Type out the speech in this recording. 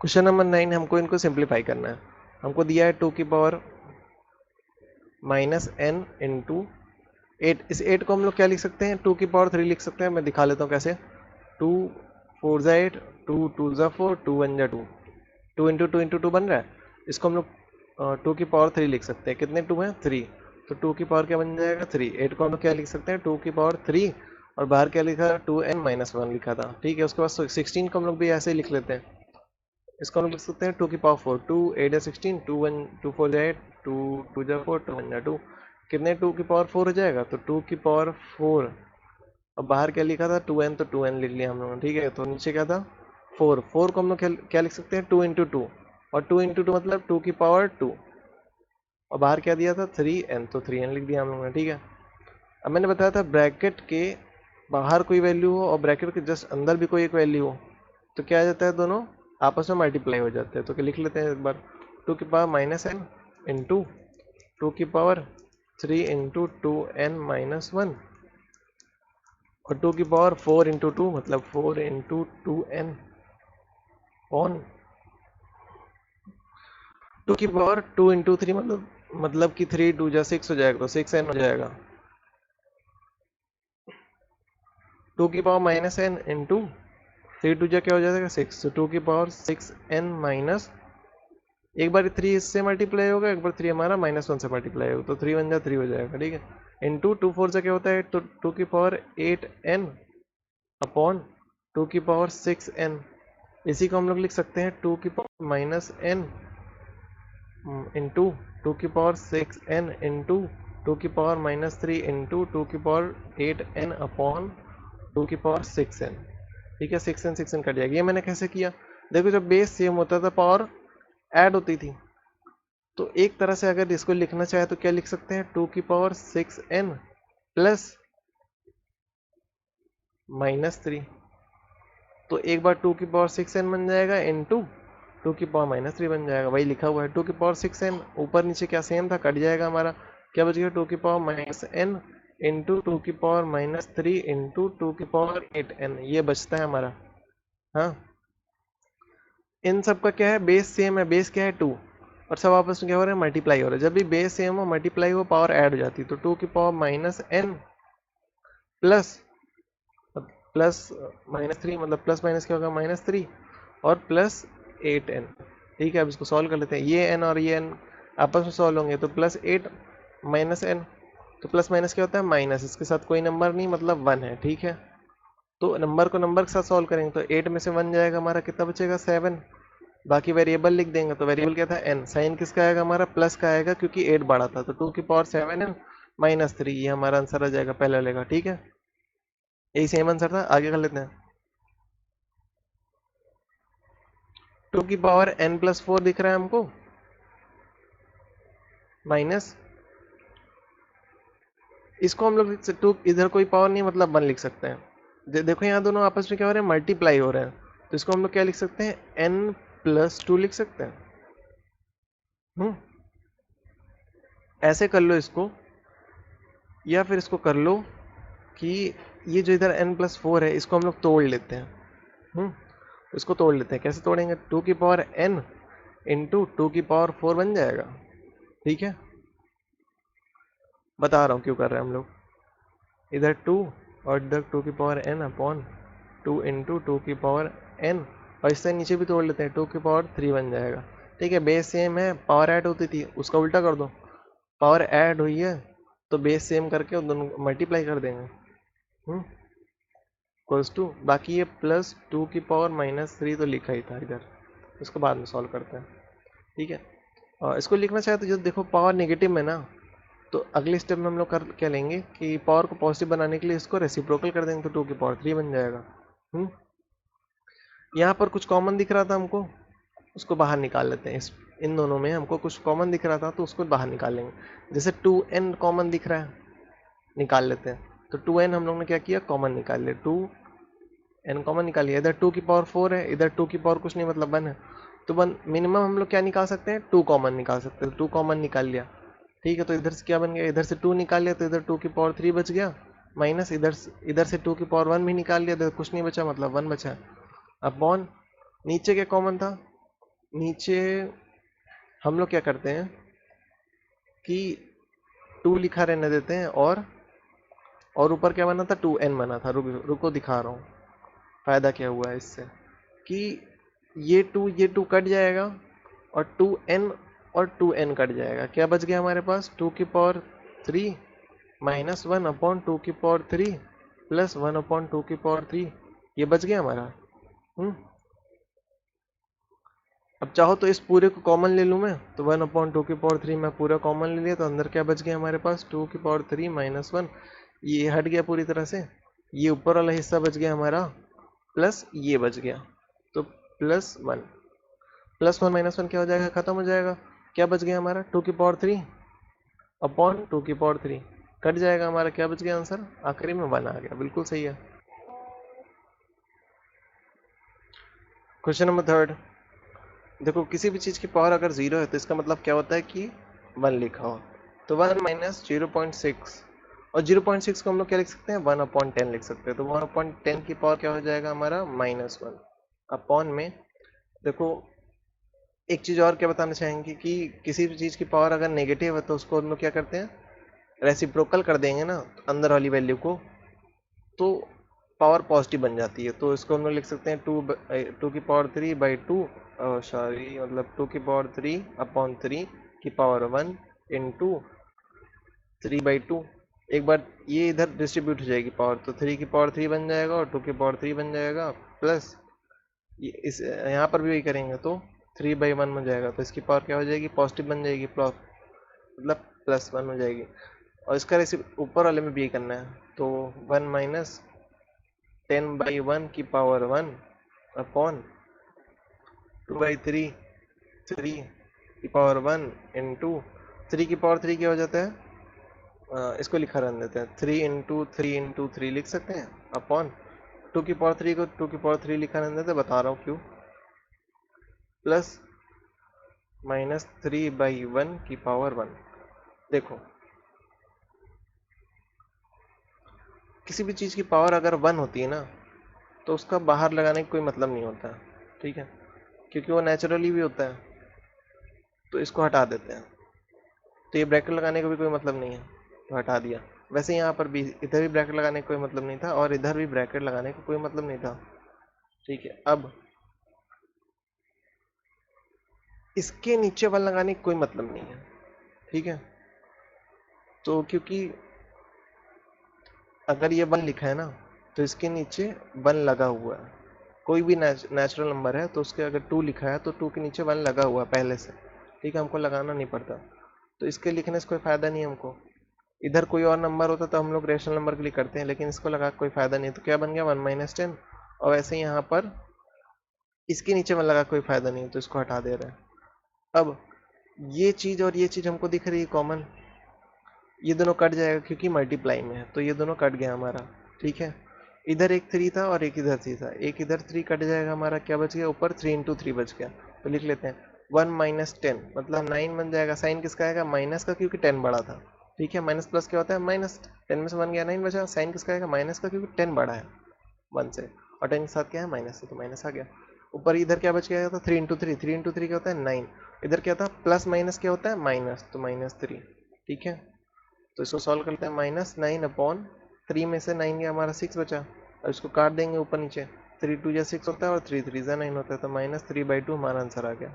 Question number 9 हमको इनको simplify करना है। हमको दिया है 2 की पावर -n इंटू 8। इस 8 को हम लोग क्या लिख सकते हैं, 2 की पावर 3 लिख सकते हैं। मैं दिखा लेता हूँ कैसे। 2 4 ज़ा 8, 2 2 ज़ा 4, 2 1 ज़ा 2, 2 इंटू 2 बन रहा है। इसको हम लोग 2 की पावर 3 लिख सकते हैं। कितने 2 हैं, 3। तो 2 की पावर क्या बन जाएगा, 3। 8 को हम लोग क्या लिख सकते हैं, 2 की पावर 3, और बाहर क्या लिखा था, 2n-1 लिखा था। ठीक है, उसके बाद 16 को हम लोग भी ऐसे ही लिख लेते हैं। इसको हम लोग लिख सकते हैं 2 की पावर 4, 2 8 ज़ा 16, 2 1 2 4 ज़ा 8, 2 2 ज़ा 4, 2 1 ज़ा 2। कितने 2 की पावर 4 हो जाएगा, तो 2 की पावर 4। अब बाहर क्या लिखा था, 2n, तो 2n लिख लिया हम लोगों ने। ठीक है, तो नीचे क्या था, 4। 4 को हम लोग क्या लिख सकते हैं, 2 इंटू 2, और 2 इंटू 2 मतलब 2 की पावर 2, और बाहर क्या दिया था, 3n, तो 3n लिख दिया हम लोगों ने। ठीक है, अब मैंने बताया था ब्रैकेट के बाहर कोई वैल्यू हो और ब्रैकेट के जस्ट अंदर भी कोई एक वैल्यू हो तो क्या आ जाता है, दोनों आपस में मल्टीप्लाई हो जाते हैं। तो क्या लिख लेते हैं एक बार, 2 की पावर -n इंटू 2 की पावर 3 इंटू 2n-1, और 2 की पावर 4 इंटू 2 मतलब 4 इंटू 2n ऑन 2 की पावर 2 इंटू 3 मतलब कि 3 2 जा 6 हो जाएगा, तो 6n हो जाएगा। 2 की पावर -n इंटू 3 2 जा क्या हो जाएगा, 6, तो 2 की पावर 6n माइनस, एक बार 3 इससे मल्टीप्लाई होगा, एक बार 3 हमारा -1 से मल्टीप्लाई होगा, तो 3 1 जा 3 हो जाएगा। ठीक है, इंटू 2 4 से क्या होता है, तो 2 की पावर 8n अपॉन 2 की पावर 6n। इसी को हम लोग लिख सकते हैं 2 की पावर -n इंटू 2 की पावर 6n इंटू 2 की पावर -3 इंटू 2 की पावर 8n अपॉन 2 की पावर 6n। ठीक है, 6n 6n कट जाएगी। ये मैंने कैसे किया, देखो जब बेस सेम होता था पावर ऐड होती थी, तो एक तरह से अगर इसको लिखना चाहे तो क्या लिख सकते हैं, 2 की पावर 6n प्लस -3। तो एक बार 2 की पावर 6n बन जाएगा इंटू 2 की पावर -3 बन जाएगा, वही लिखा हुआ है। 2 की पावर 6n ऊपर नीचे क्या सेम था, कट जाएगा हमारा, क्या बच गया, 2 की पावर -n इंटू 2 की पावर -3 इंटू 2 की पावर 8n, ये बचता है हमारा। हाँ, इन सब का क्या है, बेस सेम है, बेस क्या है 2, और सब आपस में क्या हो रहा है, मल्टीप्लाई हो रहा है। जब भी बेस सेम हो, मल्टीप्लाई हो, पावर ऐड हो जाती है। तो 2 की पावर -n प्लस -3 मतलब प्लस माइनस क्या होगा, -3, और प्लस 8n। ठीक है, अब इसको सॉल्व कर लेते हैं। ये n और ये n आपस में सॉल्व होंगे, तो +8 -n, तो प्लस माइनस क्या होता है, माइनस, इसके साथ कोई नंबर नहीं मतलब 1 है। ठीक है, तो नंबर को नंबर के साथ सॉल्व करेंगे, तो 8 में से 1 जाएगा हमारा, कितना बचेगा, 7। बाकी वेरिएबल लिख देंगे, तो वेरिएबल क्या था, n। साइन किसका आएगा, हमारा प्लस का आएगा, क्योंकि 8 बड़ा था, तो 2 की पावर 7n -3, ये हमारा आंसर आ जाएगा, पहला लेगा। ठीक है, यही सेम आंसर था। आगे कर लेते हैं। 2 की पावर n+4 दिख रहा है हमको, माइनस, इसको हम लोग लिख सकते, 2 इधर कोई पावर नहीं मतलब 1 लिख सकते हैं। देखो यहाँ दोनों आपस में क्या हो रहे हैं, मल्टीप्लाई हो रहे हैं, तो इसको हम लोग क्या लिख सकते हैं, n+2 लिख सकते हैं। ऐसे कर लो इसको, या फिर इसको कर लो कि ये जो इधर n+4 है, इसको हम लोग तोड़ लेते हैं। इसको तोड़ लेते हैं, कैसे तोड़ेंगे, 2 की पावर n इंटू 2 की पावर 4 बन जाएगा। ठीक है, बता रहा हूँ क्यों कर रहे हैं हम लोग, इधर 2 और इधर 2 की पावर n अपॉन 2 इंटू 2 की पावर n, और इससे नीचे भी तोड़ लेते हैं, 2 की पावर 3 बन जाएगा। ठीक है, बेस सेम है, पावर ऐड होती थी, उसका उल्टा कर दो, पावर ऐड हुई है तो बेस सेम करके दोनों मल्टीप्लाई कर देंगे, इक्वल्स टू, बाकी ये +2 की पावर -3 तो लिखा ही था इधर, इसको बाद में सॉल्व करते हैं। ठीक है, और इसको लिखना चाहे तो जो देखो पावर नेगेटिव में ना, तो अगले स्टेप में हम लोग कर क्या लेंगे कि पावर को पॉजिटिव बनाने के लिए इसको रेसिप्रोकल कर देंगे, तो 2 की पावर 3 बन जाएगा। यहाँ पर कुछ कॉमन दिख रहा था हमको, उसको बाहर निकाल लेते हैं। इन दोनों में हमको कुछ कॉमन दिख रहा था, तो उसको बाहर निकाल लेंगे। जैसे 2n कॉमन दिख रहा है, निकाल लेते हैं। तो 2n हम लोग ने क्या किया, कॉमन निकाल लिया, 2n कॉमन निकाल लिया। इधर 2 की पावर 4 है, इधर 2 की पावर कुछ नहीं मतलब 1 है, तो 1 मिनिमम हम लोग क्या निकाल सकते हैं, 2 कॉमन निकाल सकते हैं। 2 कॉमन निकाल लिया। ठीक है, तो इधर से क्या बन गया, इधर से 2 निकाल लिया, तो इधर 2 की पावर 3 बच गया, माइनस इधर से 2 की पावर 1 भी निकाल लिया, तो कुछ नहीं बचा मतलब 1 बचा, अपॉन नीचे क्या कॉमन था, नीचे हम लोग क्या करते हैं कि 2 लिखा रहने देते हैं, और ऊपर क्या बना था, 2n बना था। रुको दिखा रहा हूँ फायदा क्या हुआ है इससे, कि ये 2 कट जाएगा, और 2n और 2n कट जाएगा। क्या बच गया हमारे पास, 2⁻³ माइनस 1/2⁻³ प्लस 1/2⁻3, ये बच गया हमारा। अब चाहो तो इस पूरे को कॉमन ले लूँ मैं, तो 1/2⁻3 मैं पूरा कॉमन ले लिया, तो अंदर क्या बच गया हमारे पास, 2⁻³ माइनस 1, ये हट गया पूरी तरह से। ये ऊपर वाला हिस्सा बच गया हमारा, प्लस ये बच गया, तो +1 +1 -1 क्या हो जाएगा, खत्म हो जाएगा। क्या बच गया हमारा, 2⁻3/2⁻3 कट जाएगा हमारा। क्या बच गया आंसर, आखिरी में 1 आ गया। बिल्कुल सही है। क्वेश्चन नंबर 3, देखो किसी भी चीज़ की पावर अगर 0 है तो इसका मतलब क्या होता है कि 1 लिखा हो। तो 1 - 0.6, और 0.6 को हम लोग क्या लिख सकते हैं, 1/10 लिख सकते हैं। तो 1/10 की पावर क्या हो जाएगा हमारा, -1 अपॉन में। देखो एक चीज़ और क्या बताना चाहेंगे कि किसी भी चीज़ की पावर अगर नेगेटिव है तो उसको हम लोग क्या करते हैं, रेसिप्रोकल कर देंगे ना अंदर वाली वैल्यू को, तो पावर पॉजिटिव बन जाती है। तो इसको हम लोग लिख सकते हैं 2⁻3/2, सॉरी मतलब 2⁻3/3 की पावर 1 इंटू 3/2। एक बार ये इधर डिस्ट्रीब्यूट हो जाएगी पावर, तो 3 की पावर 3 बन जाएगा और 2⁻3 बन जाएगा, प्लस इस यहाँ पर भी वही करेंगे तो 3/1 हो जाएगा। तो इसकी पावर क्या हो जाएगी, पॉजिटिव बन जाएगी, मतलब +1 हो जाएगी। और इसका रेसिप्रोकल ऊपर वाले में भी करना है, तो 1 - 10/1 की पावर 1 अपॉन 2/3 3 की पावर 1 इंटू 3 की पावर 3 क्या हो जाता है, इसको लिखा रहने देते हैं, 3 इंटू 3 इंटू 3 लिख सकते हैं, अपॉन 2 की पावर 3 को 2 की पावर 3 लिखा रहने देते हैं, बता रहा हूँ क्यों, प्लस -3/1 की पावर 1। देखो किसी भी चीज़ की पावर अगर 1 होती है ना तो उसका बाहर लगाने का कोई मतलब नहीं होता, ठीक है, क्योंकि वो नेचुरली भी होता है। तो इसको हटा देते हैं, तो ये ब्रैकेट लगाने का भी कोई मतलब नहीं है, तो हटा दिया। वैसे यहाँ पर भी इधर भी ब्रैकेट लगाने का कोई मतलब नहीं था, और इधर भी ब्रैकेट लगाने का कोई मतलब नहीं था, ठीक है। अब इसके नीचे 1 लगाने का कोई मतलब नहीं है, ठीक है। तो क्योंकि अगर ये 1 लिखा है ना तो इसके नीचे 1 लगा हुआ है। कोई भी नेचुरल नंबर है तो उसके अगर 2 लिखा है तो 2 के नीचे 1 लगा हुआ है पहले से, ठीक है, हमको लगाना नहीं पड़ता। तो इसके लिखने से कोई फ़ायदा नहीं है हमको। इधर कोई और नंबर होता तो हम लोग रेशनल नंबर के लिए करते हैं, लेकिन इसको लगा कोई फ़ायदा नहीं। तो क्या बन गया, 1 - 10। और वैसे ही यहाँ पर इसके नीचे 1 लगा कोई फ़ायदा नहीं, तो इसको हटा दे रहे हैं। अब ये चीज़ और ये चीज़ हमको दिख रही है कॉमन, ये दोनों कट जाएगा क्योंकि मल्टीप्लाई में है, तो ये दोनों कट गया हमारा, ठीक है। इधर एक 3 था और एक इधर 3 था, एक इधर 3 कट जाएगा हमारा, क्या बच गया ऊपर, 3 इंटू 3 बच गया। तो लिख लेते हैं 1 - 10 मतलब 9 बन जाएगा। साइन किसका आएगा, माइनस का, क्योंकि 10 बड़ा था, ठीक है। माइनस प्लस क्या होता है, माइनस। 10 में से 1 गया, 9 बचा। साइन किसका आएगा, माइनस का, क्योंकि 10 बड़ा है 1 से, और 10 के साथ क्या है, माइनस है, तो माइनस आ गया। ऊपर इधर क्या बच गया था, 3 इंटू 3, 3 इंटू 3 क्या होता है, 9। इधर क्या था, प्लस माइनस क्या होता है, माइनस, तो -3, ठीक है। तो इसको सॉल्व करते हैं, -9/3 में से 9 गया हमारा, 6 बचा। अब इसको काट देंगे ऊपर नीचे, 3 2 6 होता है और 3 3 9 होता है, तो -3/2 हमारा आंसर आ गया।